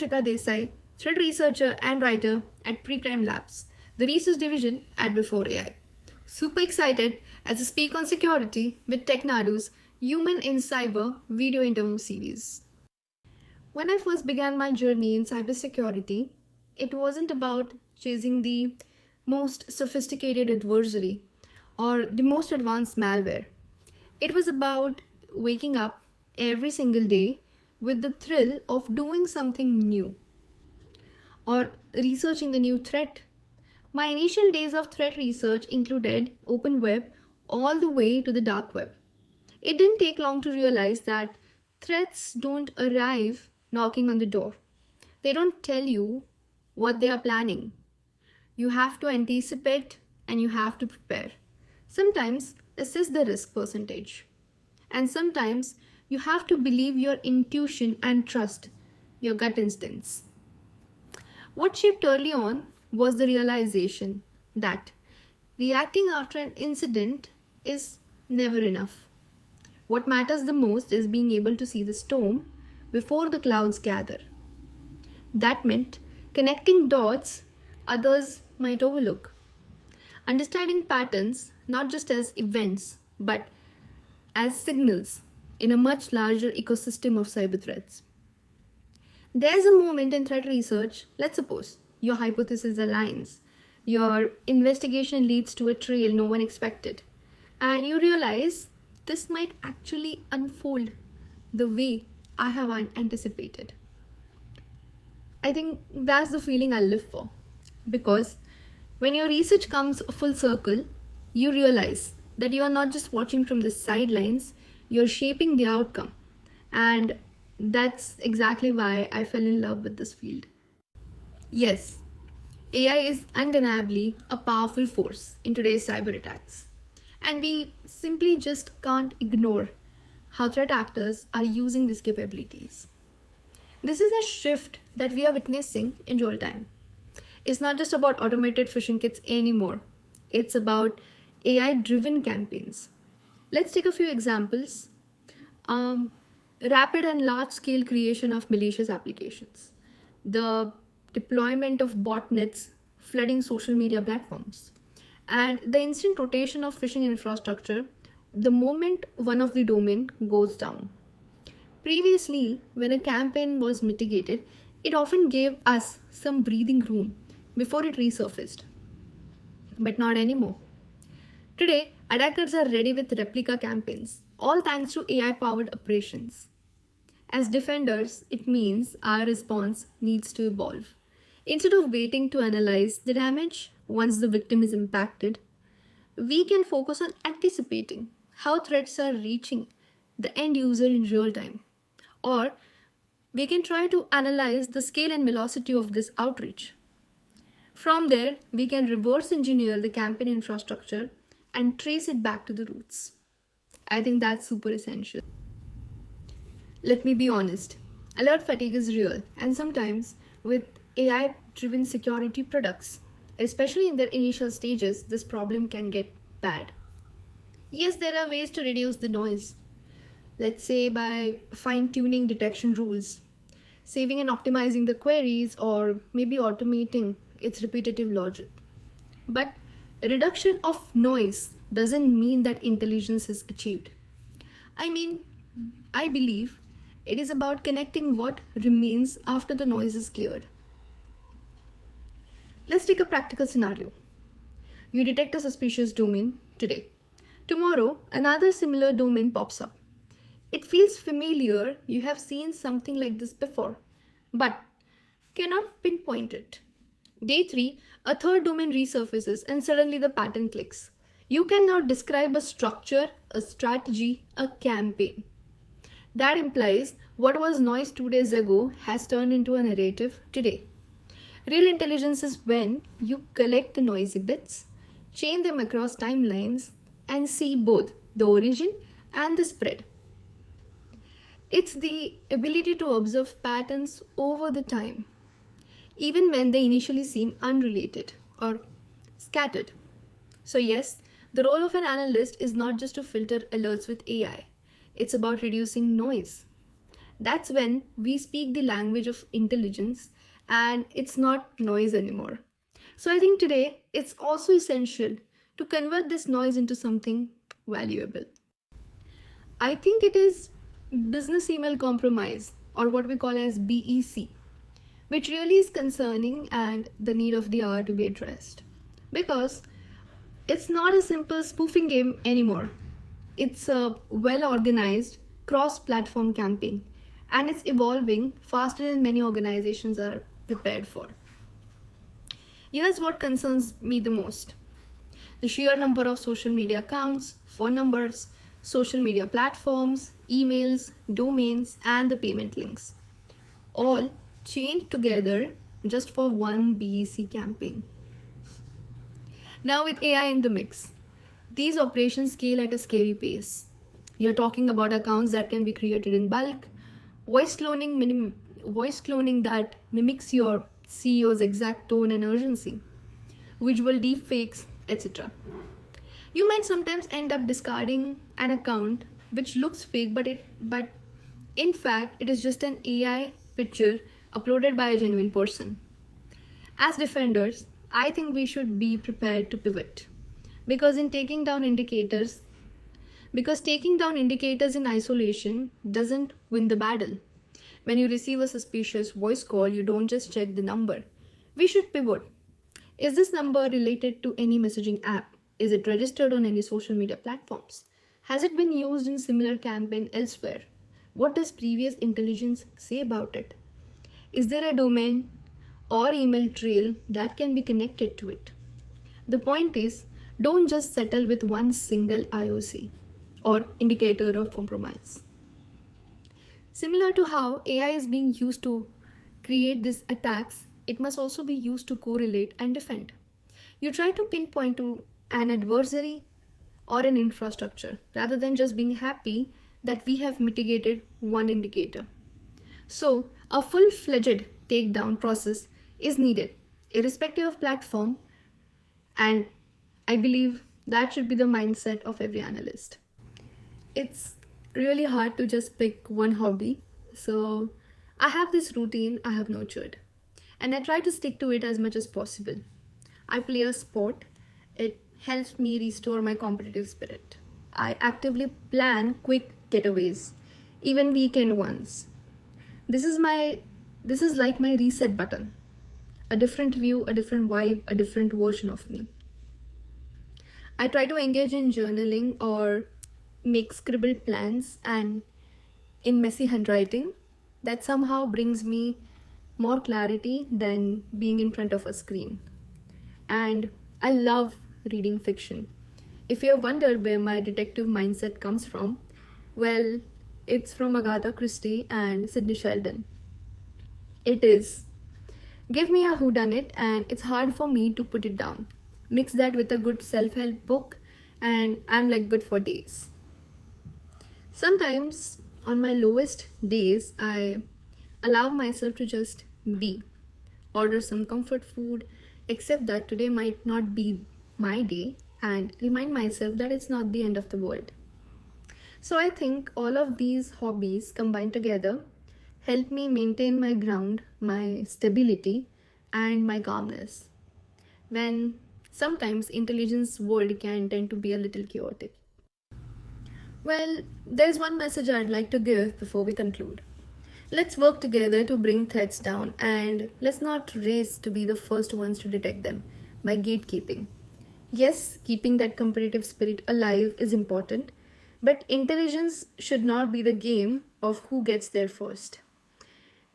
Rishika Desai, threat researcher and writer at Pre-Crime Labs, the research division at BforeAI. Super excited as I speak on security with TechNadu's Human in Cyber video interview series. When I first began my journey in cybersecurity, it wasn't about chasing the most sophisticated adversary or the most advanced malware. It was about waking up every single day with the thrill of doing something new or researching the new threat. My initial days of threat research included open web all the way to the dark web. It didn't take long to realize that threats don't arrive knocking on the door. They don't tell you what they are planning. You have to anticipate and you have to prepare. Sometimes assess the risk percentage. And sometimes you have to believe your intuition and trust your gut instincts. What shaped early on was the realization that reacting after an incident is never enough. What matters the most is being able to see the storm before the clouds gather. That meant connecting dots others might overlook. Understanding patterns not just as events but as signals in a much larger ecosystem of cyber threats. There's a moment in threat research, let's suppose your hypothesis aligns, your investigation leads to a trail no one expected, and you realize this might actually unfold the way I have anticipated. I think that's the feeling I live for, because when your research comes full circle, you realize that you are not just watching from the sidelines, you're shaping the outcome. And that's exactly why I fell in love with this field. Yes, AI is undeniably a powerful force in today's cyber attacks. And we simply just can't ignore how threat actors are using these capabilities. This is a shift that we are witnessing in real time. It's not just about automated phishing kits anymore. It's about AI-driven campaigns. Let's take a few examples. Rapid and large-scale creation of malicious applications. The deployment of botnets flooding social media platforms. And the instant rotation of phishing infrastructure the moment one of the domain goes down. Previously, when a campaign was mitigated, it often gave us some breathing room before it resurfaced. But not anymore. Today, attackers are ready with replica campaigns, all thanks to AI-powered operations. As defenders, it means our response needs to evolve. Instead of waiting to analyze the damage once the victim is impacted, we can focus on anticipating how threats are reaching the end user in real time. Or we can try to analyze the scale and velocity of this outreach. From there, we can reverse engineer the campaign infrastructure and trace it back to the roots. I think that's super essential. Let me be honest, alert fatigue is real, and sometimes with AI-driven security products, especially in their initial stages, this problem can get bad. Yes, there are ways to reduce the noise. Let's say by fine-tuning detection rules, saving and optimizing the queries, or maybe automating its repetitive logic. But a reduction of noise doesn't mean that intelligence is achieved. I believe it is about connecting what remains after the noise is cleared. Let's take a practical scenario. You detect a suspicious domain today. Tomorrow, another similar domain pops up. It feels familiar, you have seen something like this before, but cannot pinpoint it. Day 3, a third domain resurfaces and suddenly the pattern clicks. You can now describe a structure, a strategy, a campaign. That implies what was noise 2 days ago has turned into a narrative today. Real intelligence is when you collect the noisy bits, chain them across timelines, and see both the origin and the spread. It's the ability to observe patterns over the time, even when they initially seem unrelated or scattered. So yes, the role of an analyst is not just to filter alerts with AI. It's about reducing noise. That's when we speak the language of intelligence and it's not noise anymore. So I think today it's also essential to convert this noise into something valuable. I think it is business email compromise, or what we call as BEC, which really is concerning and the need of the hour to be addressed. Because it's not a simple spoofing game anymore. It's a well organized cross platform campaign, and it's evolving faster than many organizations are prepared for. Here's what concerns me the most: the sheer number of social media accounts, phone numbers, social media platforms, emails, domains, and the payment links, all chained together just for one BEC campaign. Now, with AI in the mix, these operations scale at a scary pace. You're talking about accounts that can be created in bulk, voice cloning that mimics your CEO's exact tone and urgency, visual deepfakes, etc. You might sometimes end up discarding an account which looks fake, but in fact it is just an AI picture uploaded by a genuine person. As defenders, I think we should be prepared to pivot, because taking down indicators in isolation doesn't win the battle. When you receive a suspicious voice call, you don't just check the number. We should pivot. Is this number related to any messaging app? Is it registered on any social media platforms? Has it been used in similar campaign elsewhere? What does previous intelligence say about it? Is there a domain or email trail that can be connected to it? The point is, don't just settle with one single IOC or indicator of compromise. Similar to how AI is being used to create these attacks, it must also be used to correlate and defend. You try to pinpoint to an adversary or an infrastructure rather than just being happy that we have mitigated one indicator. So, a full-fledged takedown process is needed, irrespective of platform, and I believe that should be the mindset of every analyst. It's really hard to just pick one hobby, so I have this routine I have nurtured, and I try to stick to it as much as possible. I play a sport. It helps me restore my competitive spirit. I actively plan quick getaways, even weekend ones. This is like my reset button. A different view, a different vibe, a different version of me. I try to engage in journaling or make scribbled plans and in messy handwriting that somehow brings me more clarity than being in front of a screen. And I love reading fiction. If you wonder where my detective mindset comes from, well, it's from Agatha Christie and Sidney Sheldon. It is. Give me a whodunit and it's hard for me to put it down. Mix that with a good self-help book and I'm like good for days. Sometimes on my lowest days, I allow myself to just be. Order some comfort food, accept that today might not be my day, and remind myself that it's not the end of the world. So I think all of these hobbies combined together help me maintain my ground, my stability, and my calmness, when sometimes intelligence world can tend to be a little chaotic. Well, there's one message I'd like to give before we conclude. Let's work together to bring threats down, and let's not race to be the first ones to detect them by gatekeeping. Yes, keeping that competitive spirit alive is important, but intelligence should not be the game of who gets there first.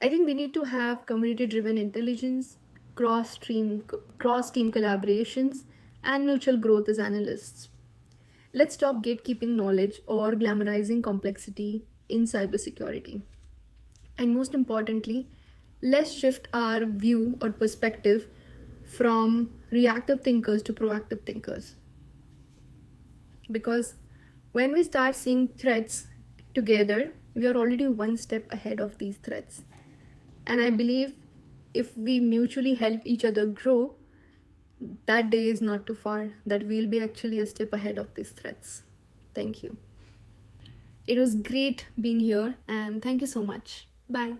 I think we need to have community-driven intelligence, cross-team collaborations, and mutual growth as analysts. Let's stop gatekeeping knowledge or glamorizing complexity in cybersecurity. And most importantly, let's shift our view or perspective from reactive thinkers to proactive thinkers. Because when we start seeing threats together, we are already one step ahead of these threats. And I believe if we mutually help each other grow, that day is not too far that we'll be actually a step ahead of these threats. Thank you. It was great being here, and thank you so much. Bye.